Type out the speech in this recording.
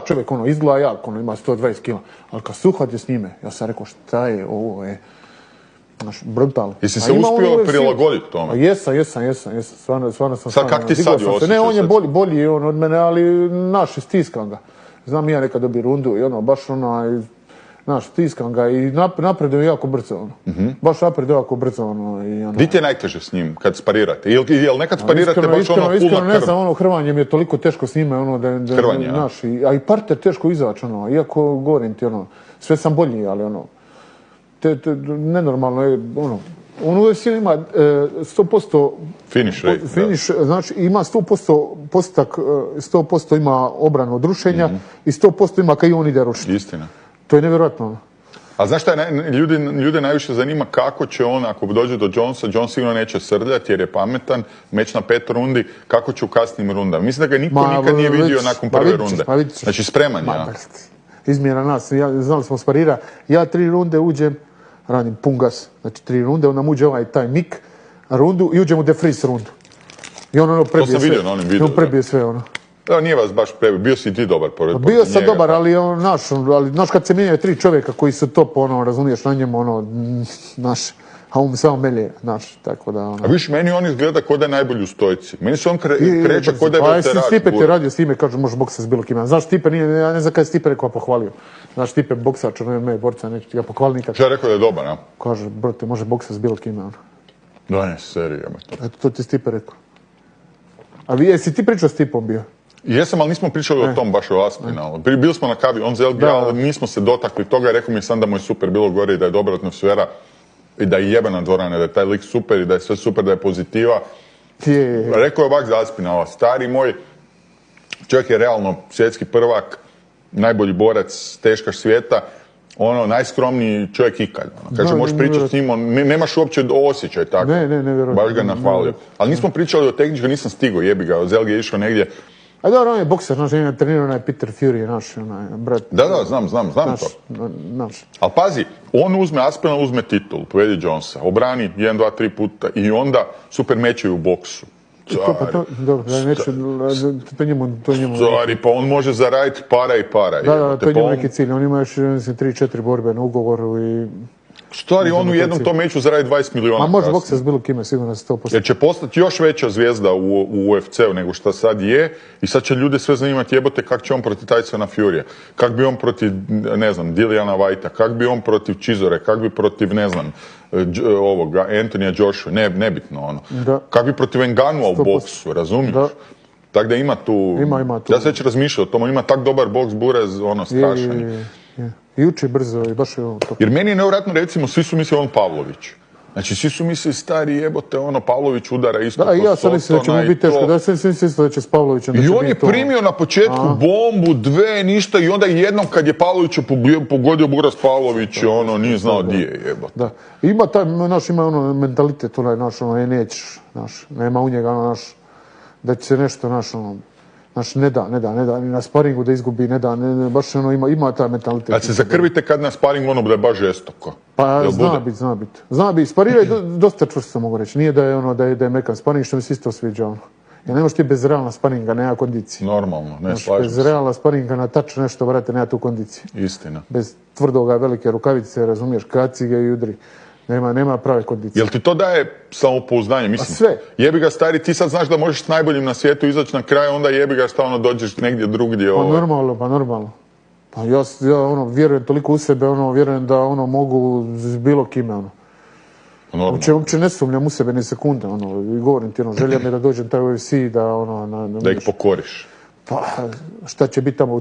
čovjek, ono, izgleda jak, ono, ima 120 kila, ali kad se uhvatio s njime, ja sam rekao šta je, ovo je, znaš, brutalno. Jesi se uspio prilagoditi tome? Jesam, stvarno sam. Sad kak ti sad je osjećaj? Ne, on je bolji on od mene, ali naš, stiskam ga. Znam ja nekad dobi rundu i ono, baš ono, znaš, stiskam ga i napreduje jako brzo, ono. Baš napreduje jako brzo, ono. Di ti je najteže s njim kad sparirate? Jel nekad sparirate baš ono puna iskreno, ne krv? znam, ono, hrvanje mi je toliko teško s njime, ono, Hrvanje, znaš, a i parter teško izaći, ono, iako govorim ti, ono, sve sam bolji, ali ono, nenormalno je, ono, on uvijek ima 100% Finish rate, finish, znači ima 100% postotak, 100% ima obranu od rušenja i 100% ima kad i on ide rušiti. Istina. To je nevjerojatno. A znaš šta je, ljude najviše zanima kako će on, ako dođe do Jonesa, Jon sigurno neće srljati jer je pametan, meč na 5 rundi, kako će u kasnim rundama. Mislim da ga niko nikad nije vidio nakon prve runde. Znači spreman je. Izmjera nas, znali smo sparira, ja 3 runde uđem, radim pun gas, znači 3 runde, onda mu uđe taj mik, rundu i uđem u defreeze rundu. I on ono prebije sve. To sam vidio na onim videu. On prebije sve, ono. Da, nije vas baš prebio, bio si ti dobar pored njega. Bio sam dobar, ali znaš kad se mijenjaju 3 čovjeka koji su top, ono, razumiješ, na njemu, ono, znaš, a on samo melje, znaš, tako da, ono. A viš, meni on izgleda k'o da je najbolji u stojci. Meni se on kreće k'o da je veterač. Stipe ti radio s time, kaže, možeš boksati s bilo kime. Znaš, Stipe nije, ja ne znam kada je Stipe rekao, pohvalio. Znaš, Stipe boksač, ono je borca, neće ti ga pohvali nikad. Šta je rekao da je dobar, a? Kaže, brate, može boksati s bilo kime, ono. Da, ne, serija me to. Eto, to ti Stipe rekao. A jesi ti pričao s Stipom bio? Jesam, ali nismo pričali o tom baš o Aspinalu. Bili smo na kavi, on za LBA, ali nismo se dotakli toga. Rekao mi je sam da mu je super bilo gore i da je dobra atmosfera i da je jebena dvorana, da je taj lik super i da je sve super, da je pozitiva. Rekao je ovak za Aspinala, stari moj, čovjek je realno svjetski prvak, najbolji borac, teškaš svijeta, ono, najskromniji čovjek ikad. Kaže, možeš pričati s njim, nemaš uopće osjećaj tako. Ne, baš ga nahvalio. Ali nismo pričali o tehničkoj, nisam stigao, jebi ga, Zelgi je išao negdje. A dobro, on je bokser, znaš, on je trenirao onaj Peter Fury, naš, onaj, brat. Da, znam to. Ali pazi, on uzme Aspinall, uzme titul, povedi Jonesa, obrani 1, 2, 3 puta i onda super mečeju u boksu. Dobro, to njemu... Stari, pa on može zaraditi para i para. Da, to je njemu neki cilj, on ima još 3-4 borbe na ugovoru i... Stari, on u jednom tom meču zaradi 20 miliona. A može boksati s bilo kime, sigurno 100%. Jer će postati još veća zvijezda u UFC-u nego što sad je i sad će ljude sve zanimati jebote kak će on protiv Tysona Furya, kak bi on protiv, ne znam, Dilliana Whitea, kak bi on protiv Chisore, kak bi protiv, ne znam, ovoga, Anthonyja Joshua, nebitno ono. Kak bi protiv Ngannua u boksu, razumiješ? Tako da ima tu... Ima tu. Ja se već razmišljao o tomu, ima tak dobar boks, burez, ono, strašan. I uči brzo i baš je ovo to. Jer meni je nevjerojatno, recimo, svi su mislili on Pavlović. Znači, svi su mislili stari jebote, ono, Pavlović udara isto. Da, i ja sam mislio da će mu biti teško, da sam mislio da će s Pavlovićem. I on je primio na početku bombu, 2, ništa, i onda jednom kad je Pavlovića pogodio buraz Pavlović, ono, nije znao di je jebote. Da, ima taj, naš, ima ono mentalitet, onaj, naš, ono, nećeš, naš, nema u njega, ono, naš, da će se nešto, naš, ono, znači, ne da, ni na sparingu da izgubi, baš ono ima taj mentalitet. A se zakrvite kad na sparingu ono bude baš žestoko? Pa zna biti. Sparira je dosta čvrsto, mogu reći. Nije da je ono, da je mekan sparing, što mi se isto sviđa ono. Jer ne možeš ti bez realna sparinga, nema kondicije. Normalno, ne slažem se. Bez realna sparinga na tač nešto, vrate, nema tu kondicije. Istina. Bez tvrdoga, velike rukavice, razumiješ, kacige i udri. Nema prave kondicije. Jel ti to daje samopouzdanje? Mislim, sve. Jebi ga stari, ti sad znaš da možeš s najboljim na svijetu izaći na kraj, onda jebi ga stalno dođeš negdje drugdje. Pa normalno. Pa ja ono, vjerujem toliko u sebe, ono, vjerujem da ono mogu s bilo kime, ono. Uopće ne sumnjam u sebe ni sekunde, ono, i govorim ti, ono, želja mi da dođem taj UFC, da ono... Da ih pokoriš. Pa, šta će biti tamo